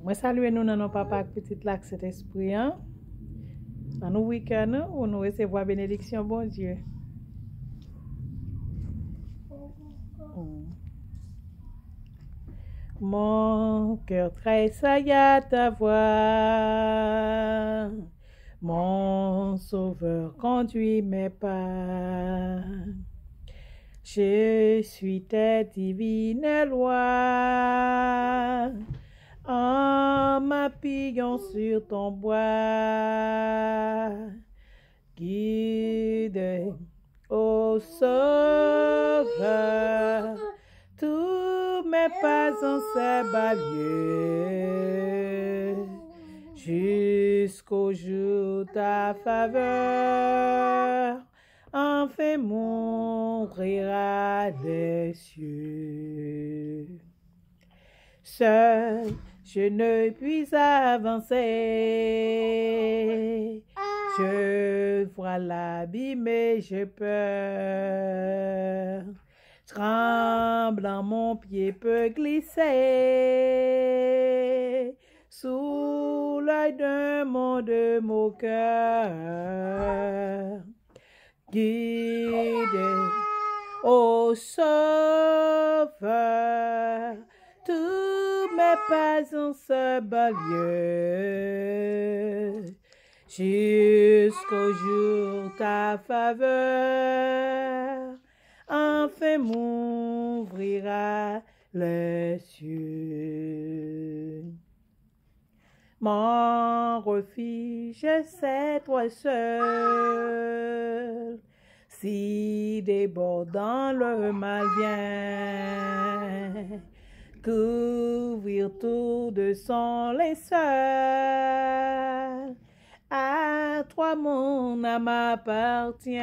Moi salue nous dans nos papa petite lac cet esprit hein. Dans nos week-ends où nous recevons bénédiction bon Dieu. Mon cœur tressaille à ta voix. Mon sauveur conduit mes pas. Je suis tes divines lois. En m'appuyant sur ton bois, guide, ô Sauveur, tous mes pas en ces balieux, jusqu'au jour ta faveur, enfin m'ouvrira les cieux. Seul, je ne puis avancer. Je vois l'abîme et j'ai peur. Tremblant, mon pied peut glisser sous l'œil d'un monde moqueur. Guide, ô Sauveur, tous mes pas en ce balieu, jusqu'au jour ta faveur, enfin m'ouvrira les cieux. Mon refuge, c'est toi seul. Si débordant le mal vient, couvrir tout de son linceul, à toi mon âme appartient.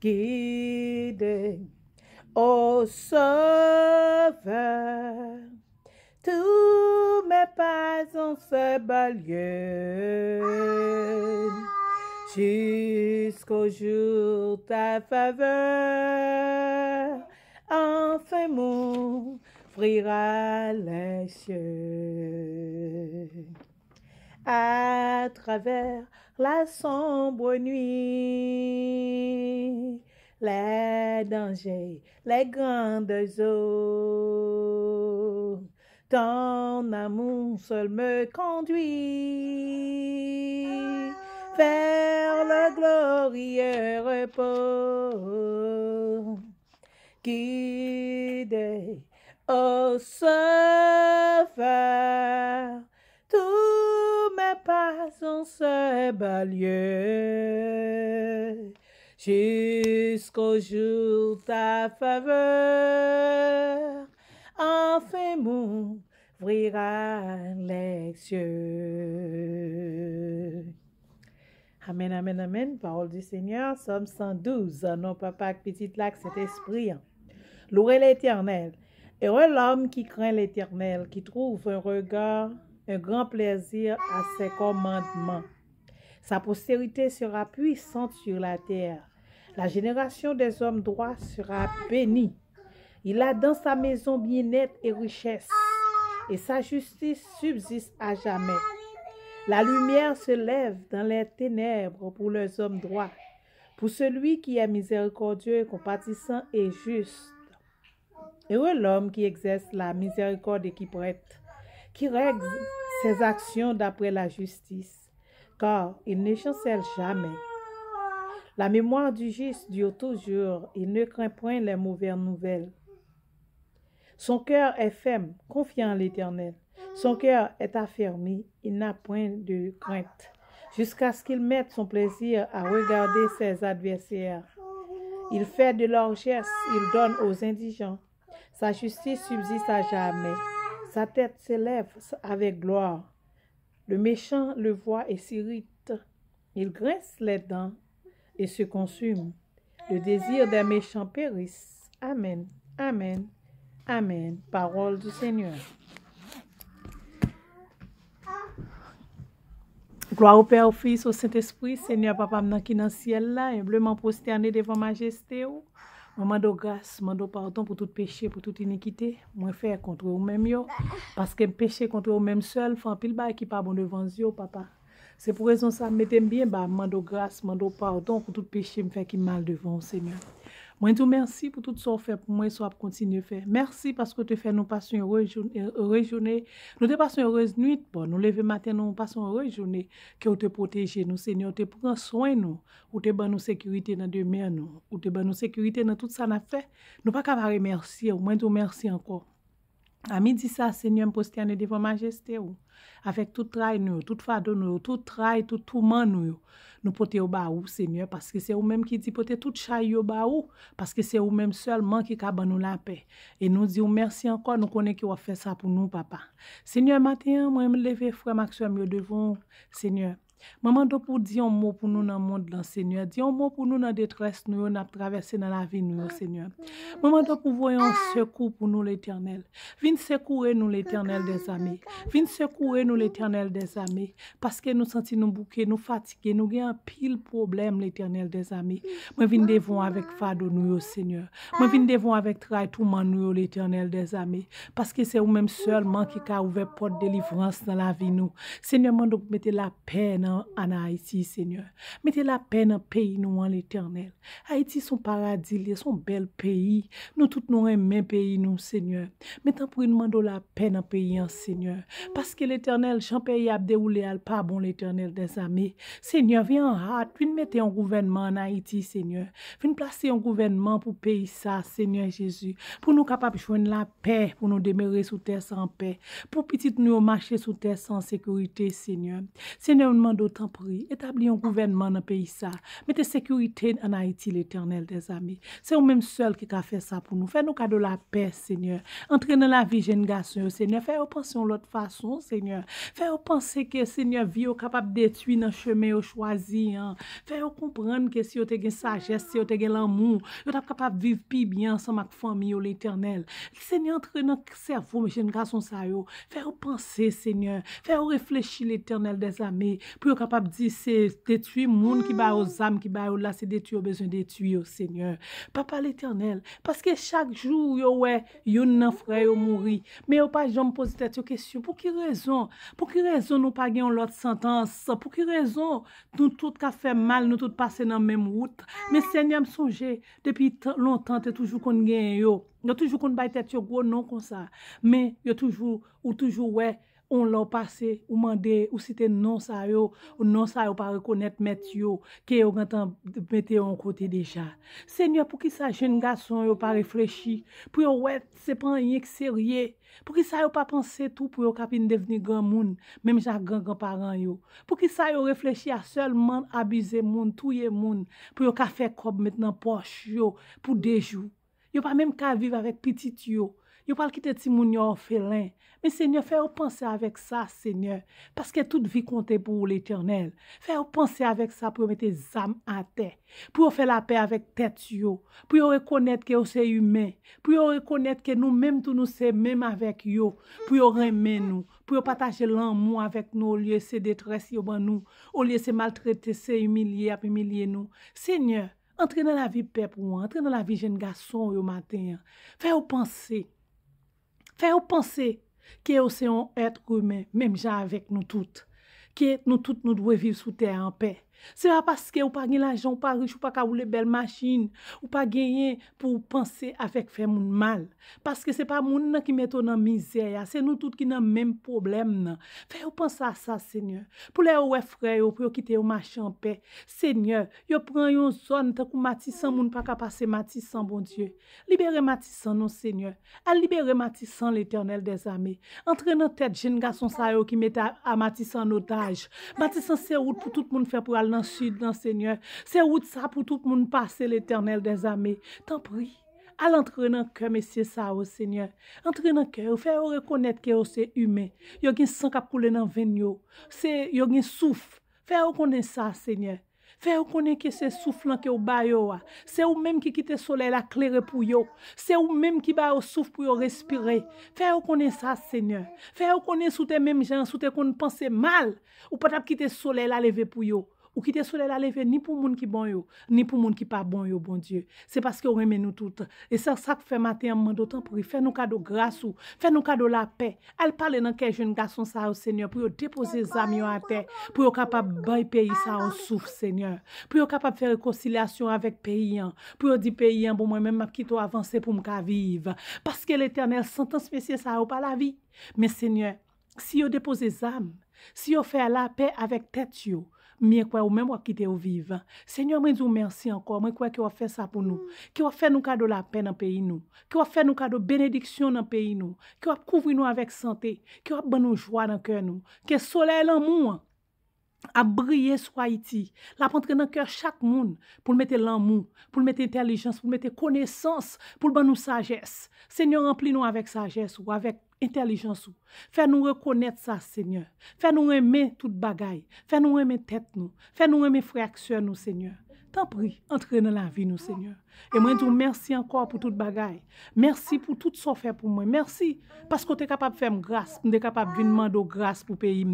Guide, ô Sauveur, tous mes pas en ce balieu, jusqu'au jour ta faveur, enfin m'ouvrira les cieux. À travers la sombre nuit, les dangers, les grandes eaux, ton amour seul me conduit vers le glorieux repos. Guide, ô Sauveur, tous mes pas en ce balieu, jusqu'au jour ta faveur, enfin m'ouvrira les cieux. Amen, amen, amen. Parole du Seigneur, Somme 112. Non, papa, petite lac, cet esprit. Louez l'Éternel. Heureux l'homme qui craint l'Éternel, qui trouve un regard, un grand plaisir à ses commandements. Sa postérité sera puissante sur la terre. La génération des hommes droits sera bénie. Il a dans sa maison bien-être et richesse, et sa justice subsiste à jamais. La lumière se lève dans les ténèbres pour les hommes droits, pour celui qui est miséricordieux, compatissant et juste. Heureux l'homme qui exerce la miséricorde et qui prête, qui règle ses actions d'après la justice, car il ne chancelle jamais. La mémoire du juste dure toujours, il ne craint point les mauvaises nouvelles. Son cœur est ferme, confiant en l'Éternel. Son cœur est affermi, il n'a point de crainte, jusqu'à ce qu'il mette son plaisir à regarder ses adversaires. Il fait de largesses, il donne aux indigents. Sa justice subsiste à jamais. Sa tête s'élève avec gloire. Le méchant le voit et s'irrite. Il grince les dents et se consume. Le désir des méchants périsse. Amen, amen, amen. Parole du Seigneur. Gloire au Père, au Fils, au Saint-Esprit, Seigneur Papa, qui dans le ciel là, humblement prosterné devant majesté, Maman de grâce, mando pardon pour tout péché, pour toute iniquité. Moi faire contre vous-même yo. Parce que péché contre vous-même seul, fait un pile bail qui pas bon devant Dieu, papa. C'est pour raison ça, mettez bien, bah, mando grâce, mando pardon pour tout péché, me fait qui mal devant Seigneur. Moi, tout merci pour tout ce que fait pour moi et soit continuer à faire. Merci parce que tu fais nous passions heureuse journée. Nous te passons heureuse nuit. Bon, nous lever matin, nous passons heureuse journée. Que vous te protégez, nous, Seigneur, te prends soin, nous. Ou te ban nous sécurité dans demain, nous. Ou te ban nous sécurité dans tout ça, nous fait. Nous pas qu'à remercier. Moi, tout merci encore. À midi ça, Seigneur, me poster devant majesté ou avec tout travail nous, tout fardeau nous, tout travail, tout tourment nous porter au bas ou Seigneur parce que c'est vous même qui dit porter tout chaille au bas ou parce que c'est vous même seulement qui ca nous la paix et nous disons merci encore nous connaissons qui va faire ça pour nous papa. Seigneur matin moi me lever frère Maxime devant Seigneur. Maman do pour dire un mot pour nous dans le monde là Seigneur, dire un mot pour nous dans détresse nous n'a traversé dans la vie nous Seigneur. Maman do pour voyer un secours pour nous l'Éternel. Viens secourir nous l'Éternel des amis. Viens secourir nous l'Éternel des amis parce que nous sentons nous bouquer, nous fatigués, nous avons un pile problème l'Éternel des amis. Moi viens devant avec fardeau nous Seigneur. Moi viens devant avec travail tout nous l'Éternel des amis parce que c'est vous même seulement qui a ouvert porte de délivrance dans la vie nous. Seigneur, moi donc mettez la paix en Haïti, Seigneur. Mettez la paix dans le pays, nous, en l'Éternel. Haïti, son paradis, son bel pays. Nous, tous, nous, aimons pays, nous, Seigneur. Mettons pour demander la paix dans le pays, Seigneur. Parce que l'Éternel, Jean pays a déroulé, pas bon, l'Éternel des amis. Seigneur, viens en hâte, viens mettre un gouvernement en Haïti, Seigneur. Viens placer un gouvernement pour pays ça, Seigneur Jésus. Pour nous capables de joindre la paix, pour nous demeurer sous terre sans paix. Pour petit nous marcher sous terre sans sécurité, Seigneur. Seigneur, nous demandons autant prix. Établis un gouvernement dans le pays ça. Mettez sécurité en Haïti, l'Éternel des amis. C'est vous même seul qui a fait ça pour nous. Fais-nous cadeau la paix, Seigneur. Entrez dans la vie jeune garçon, Seigneur. Fais-nous penser de l'autre façon, Seigneur. Fais-nous penser que, Seigneur, vie est capable de détruire dans le chemin choisi. Hein. Fais-nous comprendre que si vous avez une sagesse, si vous avez l'amour, vous êtes capable de vivre plus bien ensemble avec la famille, l'Éternel. Seigneur, entrez dans le cerveau, jeune garçon, ça. Fais-nous penser, Seigneur. Fais-nous réfléchir, l'Éternel des amis. Pour capable de dire c'est détruire monde qui bat aux âmes qui bat là c'est détruire besoin détruire Seigneur papa l'Éternel parce que chaque jour yo ouais yon frère yo mouri mais yo pas jamais poser cette question pour quelle raison nous pas gagne l'autre sentence pour quelle raison nous tout qu'a fait mal nous tout passer dans même route mais Seigneur me songer depuis longtemps t'es toujours qu'on gagne yo toujours qu'on baille tête yo gros non comme ça mais yo toujours ouais on l'a passé ou mandé ou c'était non ça yo ou non ça yo pas reconnaître mettre yo que yo gantan mettre en côté déjà Seigneur pour qui ça jeune garçon yo pas réfléchi pour yo ouais c'est pas rien que sérieux pour qui ça yo pas penser tout pour yo capine devenir grand monde même jak grand parents yo pour qui ça yo réfléchi à seulement abuser monde touyer monde pour yo ka faire comme maintenant poche yo pour des jours yo pas même ka vivre avec petit yo yo pas quitter ti moun yo orphelin. Mais Seigneur, fais-nous penser avec ça, Seigneur. Parce que toute vie compte pour l'Éternel. Fais-nous penser avec ça pour mettre les âmes à terre. Pour faire la paix avec tête yo. Pour reconnaître que c'est humain. Pour reconnaître que nous-mêmes, tous nous sommes même avec yo. Pour aimer nous. Pour partager l'amour avec nous. Au lieu de se détresser nous. Au lieu de se maltraiter, se humilier nous. Seigneur, entrez dans la vie paix pour moi. Entrez dans la vie jeune garçon au matin. Fais-nous penser. Fais-nous penser. Que c'est un être humain, même gens avec nous toutes, que nous toutes nous devons vivre sous terre en paix. C'est pas parce que vous pas gagné l'argent, ou pas riche, ou pas rouler belle machine, ou pas gagner pour penser avec faire mon mal. Parce que c'est pas moun qui met dans misère, c'est nous toutes qui n'avons même problème. Faites penser à ça, Seigneur. Pour les ouais frères, pour quitter au marché en paix. Seigneur, yo prend une zone tant que Matissan moun pas ka passer Matissan bon Dieu. Libérez Matissan non Seigneur. À libérer Matissan l'Éternel des armées. Entrez dans tête jeune garçon ça qui met à Matissan en otage. Matissan c'est route pour tout le monde faire pour aller dans le sud, dans Seigneur. C'est route ça pour tout le monde passer l'Éternel des armées. T'en prie. À l'entrer dans le cœur, messieurs, ça, au Seigneur. Entrer dans le cœur, faire reconnaître que c'est humain. Il y a un sang qui a coulé dans le veine. Il y a un souffle. Faire reconnaître ça, Seigneur. Faire reconnaître que c'est soufflant que vous baillez. C'est vous-même qui quitte le soleil la claire pour vous. C'est vous-même qui baillez au souffle pour respirer. Faire reconnaître ça, Seigneur. Faire reconnaître sous tes mêmes gens, sous tes qu'on pense mal. Ou peut-être quitter le soleil la lever pour vous. Ou quitter soleil la lever ni pour moun qui bon yo, ni pour moun qui pas bon yo, bon Dieu. C'est parce que remet nous toutes. Et ça que fait matin, on d'autant pour faire nous cadeau grâce ou, faire nous cadeau la paix. Elle parle dans quel jeune garçon ça au Seigneur pour déposer les amis à terre, pour capable bailler pays ça au souffle Seigneur. Pour capable faire réconciliation avec pays, pour dire pays bon moi même qui doit avancer pour me vivre. Parce que l'Éternel sentence spéciale ça ou pas la vie. Mais Seigneur, si yo dépose les âmes, si yo fait la paix avec tête yo, mieux quoi ou même ou quitter au vivant. Seigneur, moi dis merci encore. Moi quoi que va faire ça pour nous. Qui va faire nous cadeau la paix dans pays nous. Qui va faire nous cadeau bénédiction dans pays nous. Qui va couvrir nous avec santé. Qui va donner nous joie dans cœur nous. Que soleil l'amour a brillé sur Haïti. La rentrer dans cœur chaque monde pour mettre l'amour, pour mettre intelligence, pour mettre connaissance, pour donner nous sagesse. Seigneur, remplis nous avec sagesse ou avec intelligence. Fais-nous reconnaître ça, Seigneur. Fais-nous aimer toute bagaille. Fais-nous aimer tête nous. Fais-nous aimer frères et nous, Seigneur. T'en prie, entre dans la vie, nous, Seigneur. Et moi, je vous remercie encore pour toute bagaille. Merci pour tout ce que fait pour moi. Merci parce que tu es capable de faire grâce. Tu es capable de demander grâce pour payer.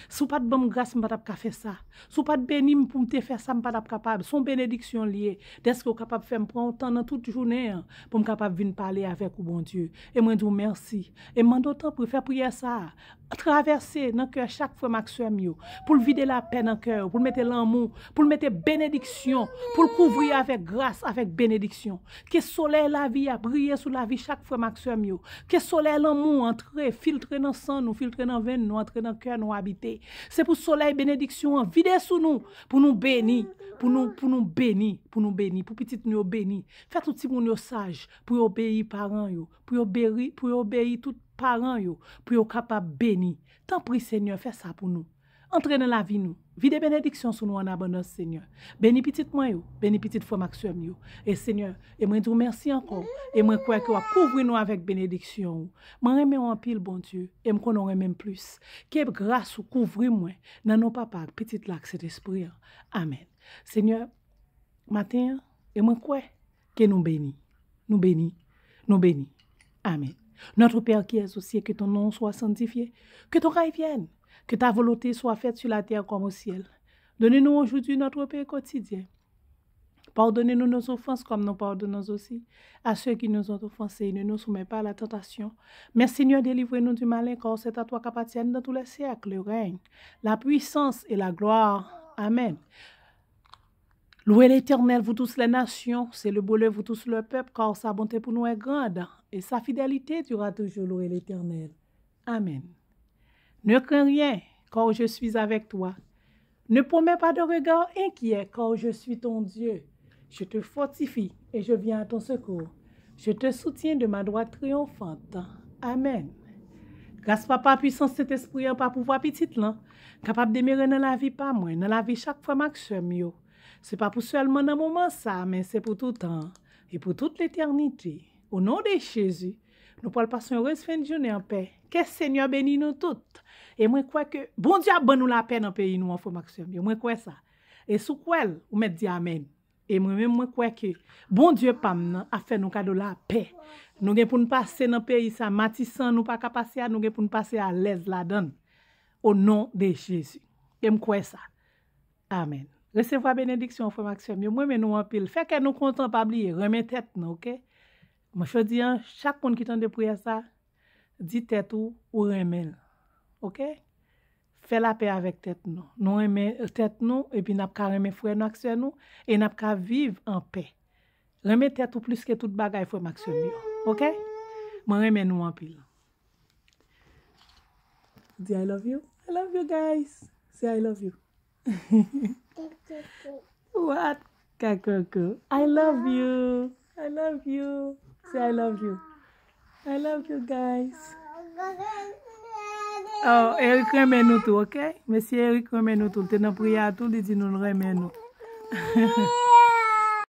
Si vous pas de bonne grâce, je ne peux pas faire ça. Si vous pas de béni pour me faire ça, je ne peux pas capable. Son bénédiction liée. Est-ce que vous êtes capable de faire prendre temps dans toute journée pour me capable de venir parler avec vous, bon Dieu. Et moi, je vous remercie. Et moi, d'autant pour faire prier ça. Traverser dans le cœur chaque fois maximum pour vider la peine dans le cœur, pour mettre l'amour, pour mettre bénédiction, pour couvrir avec grâce, avec bénédiction. Que soleil la vie a brillé sur la vie chaque fois maximum. Que soleil l'amour entre, filtre dans le sang, nous filtre dans le veine, nous entre dans le cœur, nous habiter. C'est pour soleil bénédiction, vider sur nous, pour nous bénir, pour nous bénir, pour petit nous bénir. Faites tout le monde sage, pour obéir parents, pour obéir tout parents yo pour yo capable bénir. Tant prie Seigneur, fais ça pour nous. Entrez dans la vie nous. Vide bénédiction sur nous en abondance Seigneur. Bénis petit moi yo, bénis petite foi maximum yo. Et Seigneur, et moi te remercie encore et moi crois que va couvrir nous avec bénédiction. Moi remet en pile bon Dieu et me connaît même plus. Que grâce ou couvrir moi dans nos papa petite lac cet esprit. Amen. Seigneur, matin et moi crois que nous bénis. Nous bénis. Nous bénis. Amen. Notre Père qui est aux cieux, que ton nom soit sanctifié, que ton règne vienne, que ta volonté soit faite sur la terre comme au ciel. Donnez-nous aujourd'hui notre pain quotidien. Pardonnez-nous nos offenses comme nous pardonnons aussi à ceux qui nous ont offensés. Ne nous soumets pas à la tentation. Mais Seigneur, délivrez-nous du malin, car c'est à toi qu'appartiennent dans tous les siècles le règne, la puissance et la gloire. Amen. Louez l'Éternel, vous tous les nations, c'est le bonheur, vous tous le peuple, car sa bonté pour nous est grande, et sa fidélité durera toujours. Louez l'Éternel. Amen. Ne crains rien, car je suis avec toi. Ne promets pas de regard inquiet, car je suis ton Dieu. Je te fortifie et je viens à ton secours. Je te soutiens de ma droite triomphante. Amen. Grâce papa puissance cet esprit pas pouvoir petit là, capable de demeurer dans la vie pas moins, dans la vie chaque fois maximum yo. C'est pas pour seulement dans moment ça, mais c'est pour tout le temps et pour toute l'éternité. Au nom de Jésus, nous pourrons passer une heureuse fin de journée en paix. Que le Seigneur bénisse nous toutes. Et moi crois que bon Dieu a bon nous la paix dans le pays nous en faut maximum. Moi crois ça. Et sous quoi ou mettre dit amen. Et moi-même moi crois que bon Dieu pam a fait nous cadeau la paix. Nous gen pour nous passer dans le pays ça matissant nous pas passer nous gen pour nous passer à l'aise là-dedans. Au nom de Jésus. Et moi crois ça. Amen. Recevoir bénédiction, frère Maxime. Moi, mais nous en pile. Fait que nous comptons pas oublier. Remet tête, ok? Moi, je dis, chaque monde qui tente de prier ça, dit tête ou remet. Ok? Fais la paix avec tête nous. Nous remet tête nous, et puis nous avons remet frère nous, action nous, et nous avons vivre en paix. Remet tête ou plus que toute bagaille, frère Maxime. Ok? Moi, remet nous en pile. Dis I love you. I love you, guys. Say I love you. What? Kakoko. I love you. I love you. Say I love you. I love you guys. Oh, Eric remet nous tout, ok? Monsieur Eric remet nous tout. T'es dans prière tout, il dit nous remet nous.